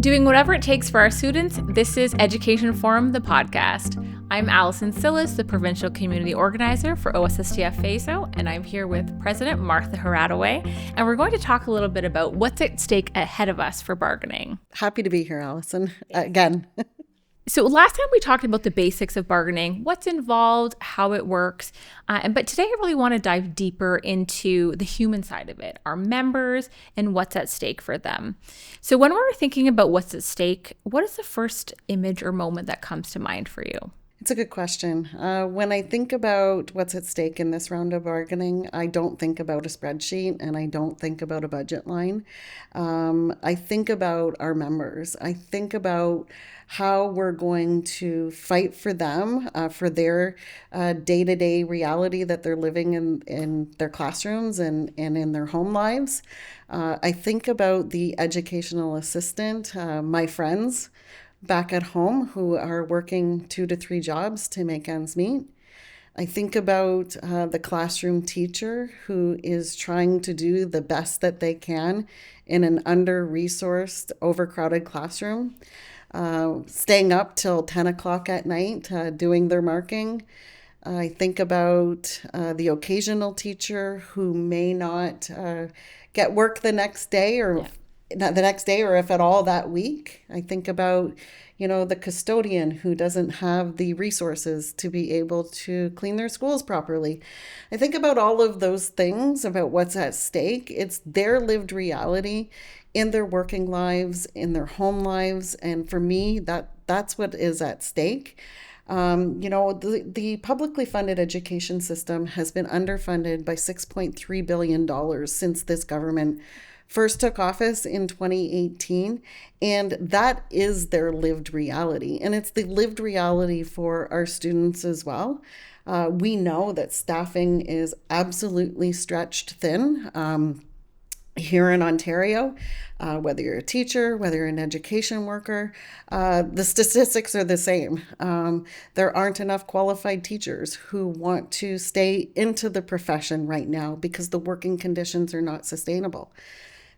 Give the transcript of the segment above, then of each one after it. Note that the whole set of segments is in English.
Doing whatever it takes for our students, this is Education Forum, the podcast. I'm Allison Sillis, the Provincial Community Organizer for OSSTF FASO, and I'm here with President Martha Haradaway, and we're going to talk a little bit about what's at stake ahead of us for bargaining. Happy to be here, Allison, again. So last time we talked about the basics of bargaining, what's involved, how it works, but today I really want to dive deeper into the human side of it, our members and what's at stake for them. So when we're thinking about what's at stake, what is the first image or moment that comes to mind for you? It's a good question. When I think about what's at stake in this round of bargaining, I don't think about a spreadsheet and I don't think about a budget line. I think about our members. I think about how we're going to fight for them, for their day-to-day reality that they're living in their classrooms and in their home lives. I think about the educational assistant, my friends back at home who are working 2 to 3 jobs to make ends meet. I think about the classroom teacher who is trying to do the best that they can in an under-resourced, overcrowded classroom, staying up till 10 o'clock at night, doing their marking. I think about the occasional teacher who may not get work the next day or not the next day or if at all that week. I think about, the custodian who doesn't have the resources to be able to clean their schools properly. I think about all of those things, about what's at stake. It's their lived reality in their working lives, in their home lives. And for me, that's what is at stake. The publicly funded education system has been underfunded by $6.3 billion since this government first took office in 2018, and that is their lived reality. And it's the lived reality for our students as well. We know that staffing is absolutely stretched thin here in Ontario. Whether you're a teacher, whether you're an education worker, the statistics are the same. There aren't enough qualified teachers who want to stay into the profession right now because the working conditions are not sustainable.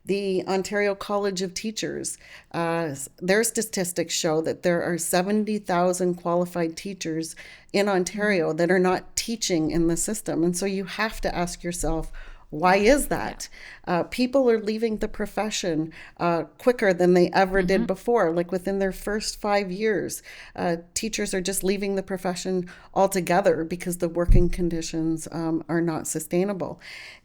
The Ontario College of Teachers, their statistics show that there are 70,000 qualified teachers in Ontario that are not teaching in the system. And so you have to ask yourself, why is that? People are leaving the profession quicker than they ever did before. Like within their first 5 years, teachers are just leaving the profession altogether because the working conditions are not sustainable.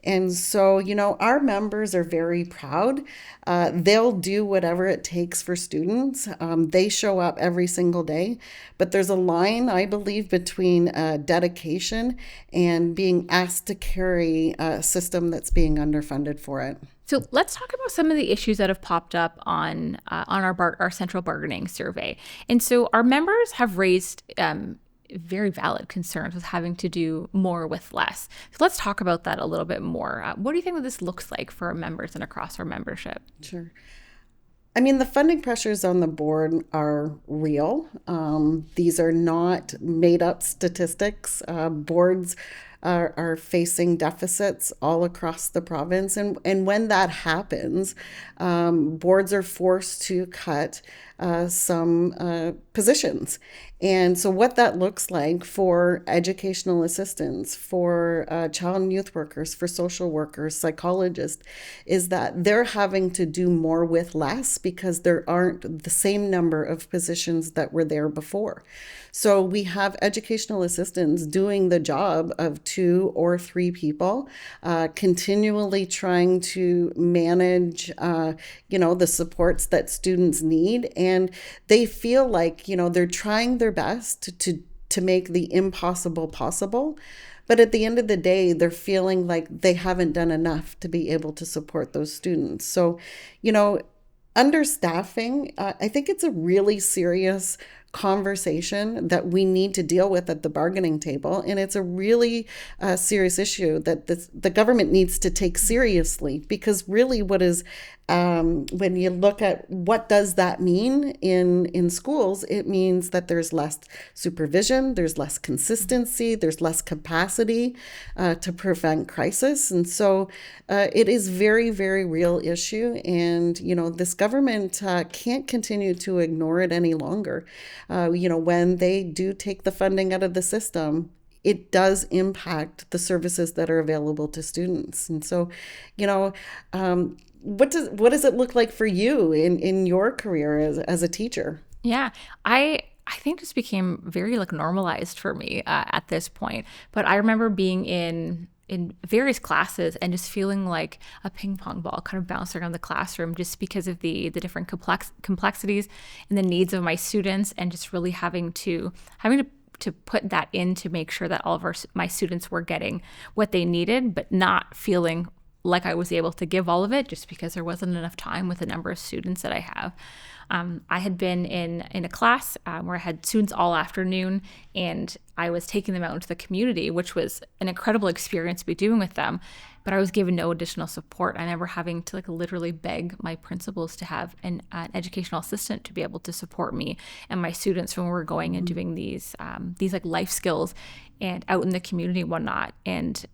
And so, our members are very proud. They'll do whatever it takes for students. They show up every single day. But there's a line, I believe, between dedication and being asked to carry a system that's being underfunded for it. So let's talk about some of the issues that have popped up on our central bargaining survey. And so our members have raised very valid concerns with having to do more with less. So let's talk about that a little bit more. What do you think that this looks like for our members and across our membership? Sure. I mean, the funding pressures on the board are real. These are not made up statistics. Boards are facing deficits all across the province. And when that happens, boards are forced to cut some positions. And so what that looks like for educational assistants, for child and youth workers, for social workers, psychologists, is that they're having to do more with less because there aren't the same number of positions that were there before. So we have educational assistants doing the job of 2 or 3 people, continually trying to manage, the supports that students need. And they feel like, they're trying their best to make the impossible possible. But at the end of the day, they're feeling like they haven't done enough to be able to support those students. So, understaffing, I think it's a really serious conversation that we need to deal with at the bargaining table. And it's a really serious issue that the government needs to take seriously, because really what is, when you look at what does that mean in schools, it means that there's less supervision, there's less consistency, there's less capacity to prevent crisis. And so it is very, very real issue. And, this government can't continue to ignore it any longer. When they do take the funding out of the system, it does impact the services that are available to students. And so, what does it look like for you in your career as a teacher? Yeah, I think this became very normalized for me at this point. But I remember being in various classes and just feeling like a ping pong ball kind of bouncing around the classroom, just because of the different complexities and the needs of my students, and just really having to put that in to make sure that all of my students were getting what they needed, but not feeling like I was able to give all of it just because there wasn't enough time with the number of students that I have. I had been in a class where I had students all afternoon, and I was taking them out into the community, which was an incredible experience to be doing with them. But I was given no additional support. I remember having to literally beg my principals to have an educational assistant to be able to support me and my students when we were going and doing these life skills and out in the community and whatnot. And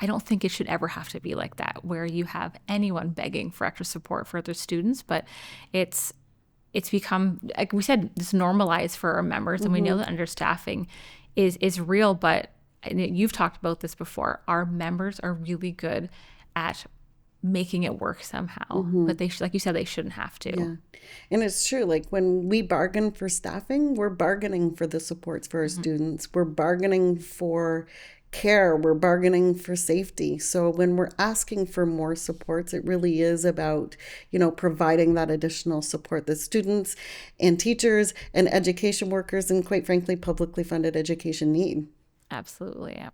I don't think it should ever have to be like that, where you have anyone begging for extra support for other students. But it's become, like we said, this normalized for our members, and we know that understaffing is real. But you've talked about this before. Our members are really good at making it work somehow, but they, like you said, they shouldn't have to. Yeah. And it's true. When we bargain for staffing, we're bargaining for the supports for our students. We're bargaining for care, we're bargaining for safety. So when we're asking for more supports, it really is about, providing that additional support that students and teachers and education workers and, quite frankly, publicly funded education need. Absolutely. Yeah.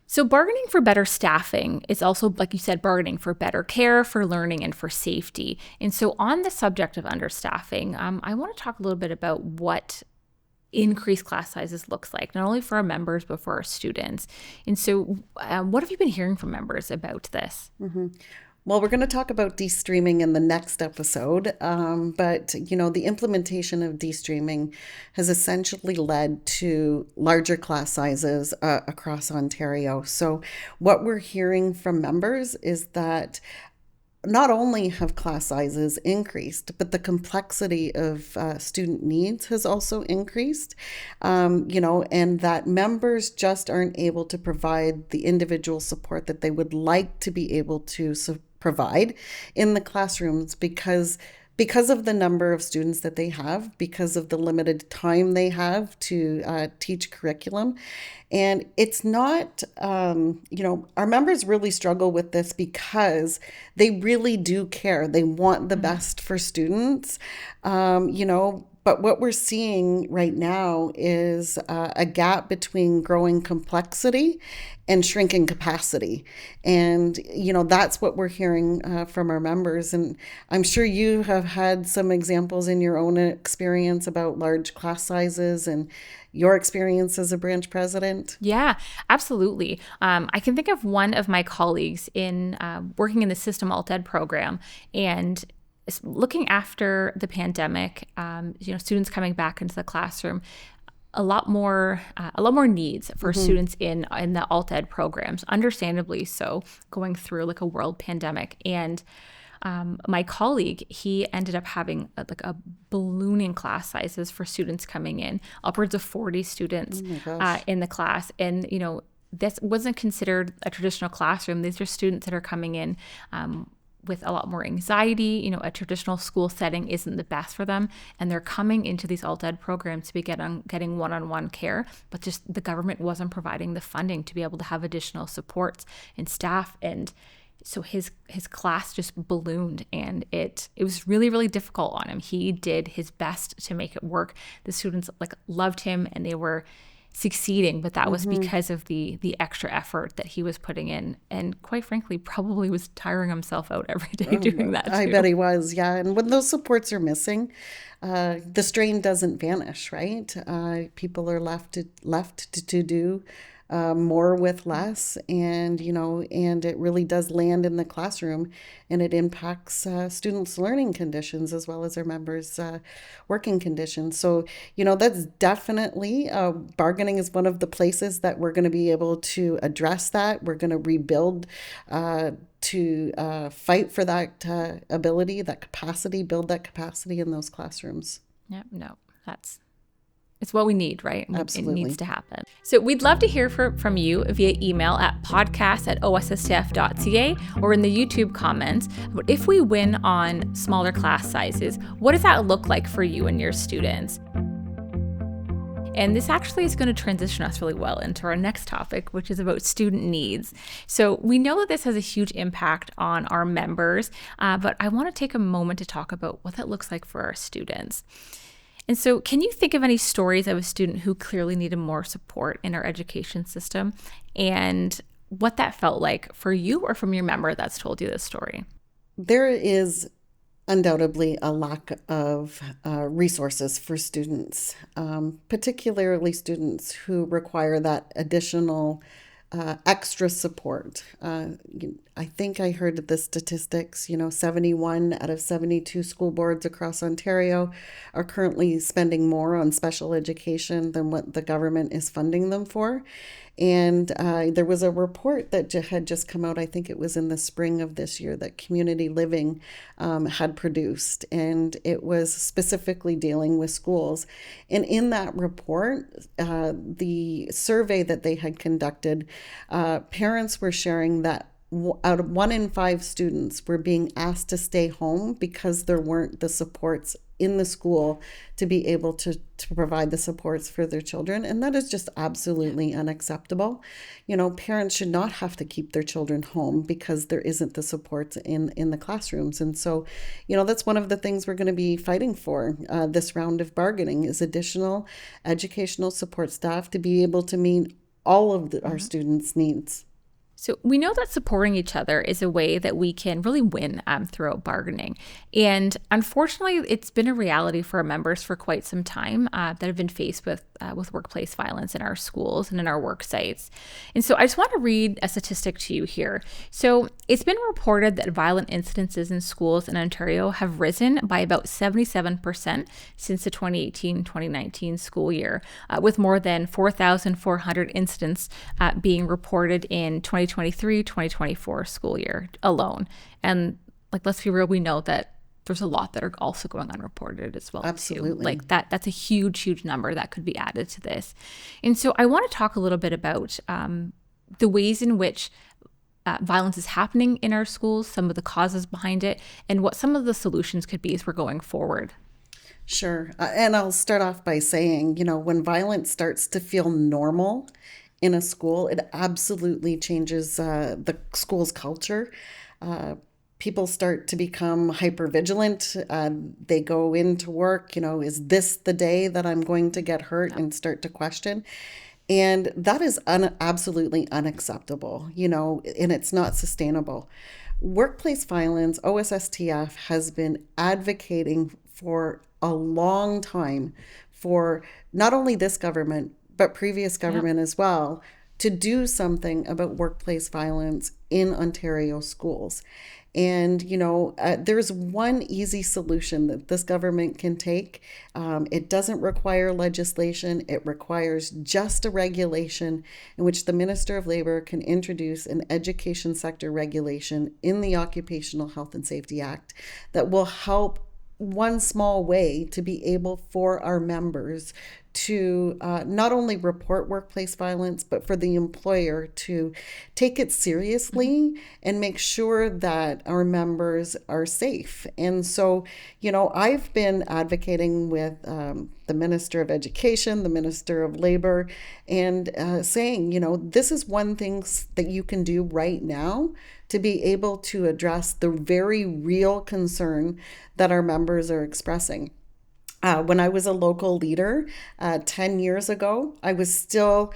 So bargaining for better staffing is also, like you said, bargaining for better care, for learning, and for safety. And so on the subject of understaffing, I want to talk a little bit about what increased class sizes looks like, not only for our members, but for our students. And so what have you been hearing from members about this? Well, we're going to talk about de-streaming in the next episode, but the implementation of de-streaming has essentially led to larger class sizes across Ontario. So what we're hearing from members is that not only have class sizes increased, but the complexity of student needs has also increased, and that members just aren't able to provide the individual support that they would like to be able to provide in the classrooms because of the number of students that they have, because of the limited time they have to teach curriculum. And it's not, our members really struggle with this because they really do care. They want the best for students, but what we're seeing right now is a gap between growing complexity and shrinking capacity. And, that's what we're hearing from our members. And I'm sure you have had some examples in your own experience about large class sizes and your experience as a branch president. Yeah, absolutely. I can think of one of my colleagues in working in the system alt-ed program, and looking after the pandemic, students coming back into the classroom, a lot more needs for students in the alt-ed programs, understandably so, going through a world pandemic. And my colleague, he ended up having a ballooning class sizes for students coming in, upwards of 40 students in the class. And, this wasn't considered a traditional classroom. These are students that are coming in with a lot more anxiety. A traditional school setting isn't the best for them, and they're coming into these alt-ed programs to be getting one-on-one care, but just the government wasn't providing the funding to be able to have additional supports and staff. And so his class just ballooned, and it was really, really difficult on him. He did his best to make it work. The students loved him, and they were succeeding, but that was because of the extra effort that he was putting in, and quite frankly probably was tiring himself out every day doing that too. I bet he was, yeah. And when those supports are missing, the strain doesn't vanish, right? People are left to do more with less, and it really does land in the classroom, and it impacts students' learning conditions as well as our members' working conditions. So that's definitely bargaining is one of the places that we're going to be able to address that. We're going to rebuild to fight for that ability, that capacity, build that capacity in those classrooms. Yeah, no, it's what we need, right? Absolutely. It needs to happen. So we'd love to hear from you via email at podcast@ossstf.ca or in the YouTube comments. But if we win on smaller class sizes, what does that look like for you and your students? And this actually is going to transition us really well into our next topic, which is about student needs. So we know that this has a huge impact on our members, but I want to take a moment to talk about what that looks like for our students. And so can you think of any stories of a student who clearly needed more support in our education system, and what that felt like for you or from your member that's told you this story? There is undoubtedly a lack of resources for students, particularly students who require that additional extra support. I think I heard the statistics, 71 out of 72 school boards across Ontario are currently spending more on special education than what the government is funding them for. And there was a report that had just come out, I think it was in the spring of this year, that Community Living had produced, and it was specifically dealing with schools. And in that report, the survey that they had conducted, parents were sharing that out of 1 in 5 students were being asked to stay home because there weren't the supports in the school to be able to provide the supports for their children. And that is just absolutely unacceptable. Parents should not have to keep their children home because there isn't the supports in the classrooms. And so, that's one of the things we're going to be fighting for this round of bargaining is additional educational support staff to be able to meet all of our students' needs. So we know that supporting each other is a way that we can really win throughout bargaining. And unfortunately, it's been a reality for our members for quite some time that have been faced with workplace violence in our schools and in our work sites. And so I just want to read a statistic to you here. So it's been reported that violent incidences in schools in Ontario have risen by about 77% since the 2018-2019 school year, with more than 4,400 incidents being reported in 2023-2024 school year alone. And let's be real, we know that there's a lot that are also going unreported as well. Absolutely. Too. That's a huge number that could be added to this. And so I want to talk a little bit about the ways in which violence is happening in our schools, some of the causes behind it, and what some of the solutions could be as we're going forward. Sure. And I'll start off by saying, when violence starts to feel normal in a school, it absolutely changes the school's culture. People start to become hypervigilant. They go into work, is this the day that I'm going to get hurt, and start to question. And that is absolutely unacceptable, and it's not sustainable. Workplace violence, OSSTF, has been advocating for a long time for not only this government, but previous government as well, to do something about workplace violence in Ontario schools. And, there's one easy solution that this government can take. It doesn't require legislation. It requires just a regulation in which the Minister of Labour can introduce an education sector regulation in the Occupational Health and Safety Act that will help one small way to be able for our members to not only report workplace violence, but for the employer to take it seriously and make sure that our members are safe. And so, I've been advocating with the Minister of Education, the Minister of Labor, and saying, this is one thing that you can do right now to be able to address the very real concern that our members are expressing. When I was a local leader 10 years ago, I was still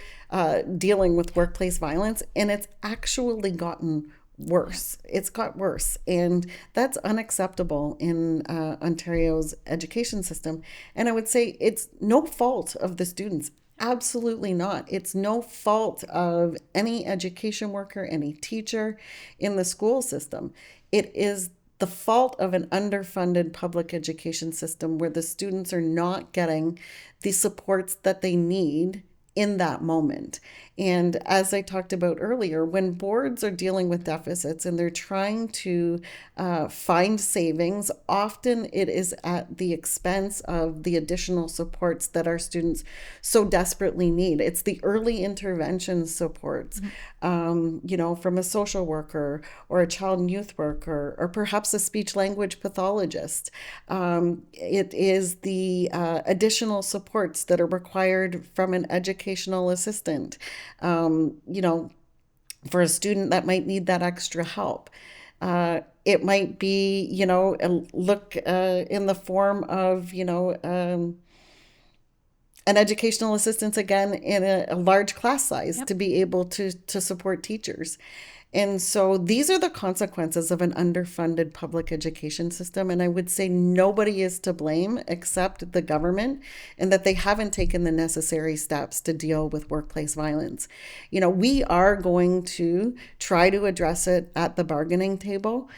dealing with workplace violence, and it's actually gotten worse. It's got worse, and that's unacceptable in Ontario's education system. And I would say it's no fault of the students. Absolutely not. It's no fault of any education worker, any teacher in the school system. It is the fault of an underfunded public education system where the students are not getting the supports that they need in that moment. And as I talked about earlier, when boards are dealing with deficits and they're trying to find savings, often it is at the expense of the additional supports that our students so desperately need. It's the early intervention supports, from a social worker or a child and youth worker, or perhaps a speech language pathologist. It is the additional supports that are required from an educational assistant. For a student that might need that extra help. It might be, a look in the form of, an educational assistance, again, in a large class size to be able to support teachers. And so these are the consequences of an underfunded public education system. And I would say nobody is to blame except the government, and that they haven't taken the necessary steps to deal with workplace violence. We are going to try to address it at the bargaining table.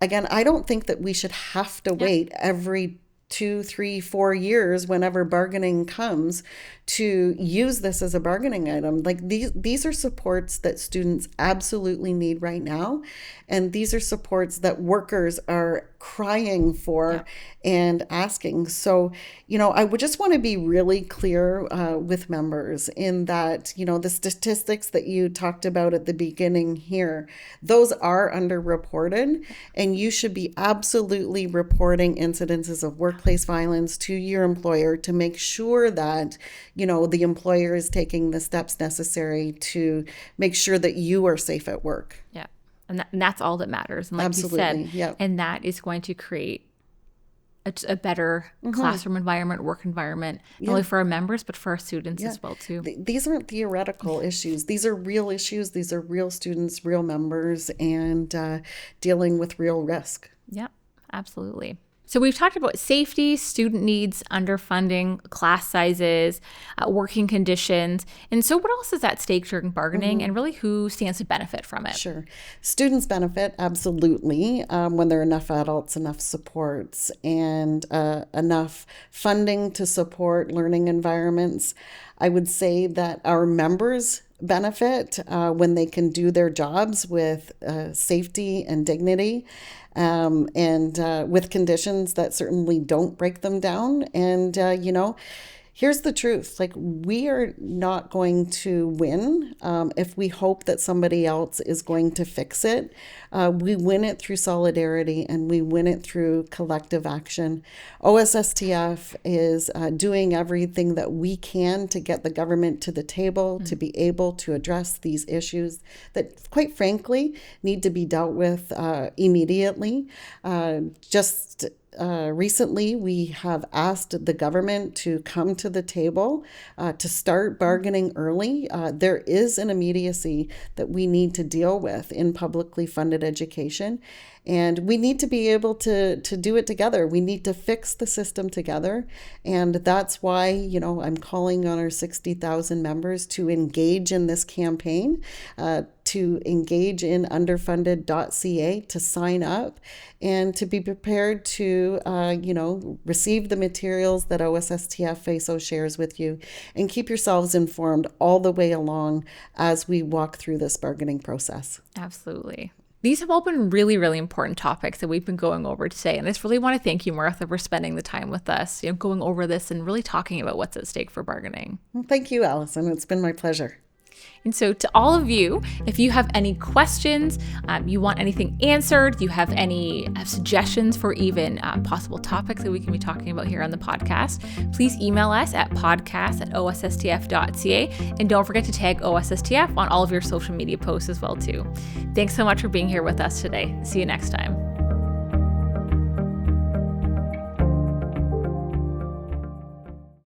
Again, I don't think that we should have to wait every 2, 3, 4 years whenever bargaining comes to use this as a bargaining item. Like these are supports that students absolutely need right now. And these are supports that workers are crying for and asking. So, I would just want to be really clear with members in that, the statistics that you talked about at the beginning here, those are underreported, and you should be absolutely reporting incidences of workplace violence to your employer to make sure that, the employer is taking the steps necessary to make sure that you are safe at work. Yeah. And that's all that matters. And like Absolutely. you said, and that is going to create a better classroom environment, work environment, not only for our members, but for our students as well, too. These aren't theoretical issues. These are real issues. These are real students, real members, and dealing with real risk. Yeah, absolutely. So we've talked about safety, student needs, underfunding, class sizes, working conditions. And so what else is at stake during bargaining, and really who stands to benefit from it? Sure. Students benefit, absolutely, when there are enough adults, enough supports, and enough funding to support learning environments. I would say that our members benefit when they can do their jobs with safety and dignity, and with conditions that certainly don't break them down. And, here's the truth. Like, we are not going to win if we hope that somebody else is going to fix it. We win it through solidarity, and we win it through collective action. OSSTF is doing everything that we can to get the government to the table to be able to address these issues that, quite frankly, need to be dealt with immediately. Recently, we have asked the government to come to the table to start bargaining early. There is an immediacy that we need to deal with in publicly funded education, and we need to be able to do it together. We need to fix the system together, and that's why, I'm calling on our 60,000 members to engage in this campaign, to engage in underfunded.ca, to sign up, and to be prepared to, receive the materials that OSSTF FASO shares with you, and keep yourselves informed all the way along as we walk through this bargaining process. Absolutely. These have all been really, really important topics that we've been going over today. And I just really want to thank you, Martha, for spending the time with us, going over this and really talking about what's at stake for bargaining. Well, thank you, Allison. It's been my pleasure. And so to all of you, if you have any questions, you want anything answered, you have any suggestions for even possible topics that we can be talking about here on the podcast, please email us at podcast@ossstf.ca. And don't forget to tag OSSTF on all of your social media posts as well, too. Thanks so much for being here with us today. See you next time.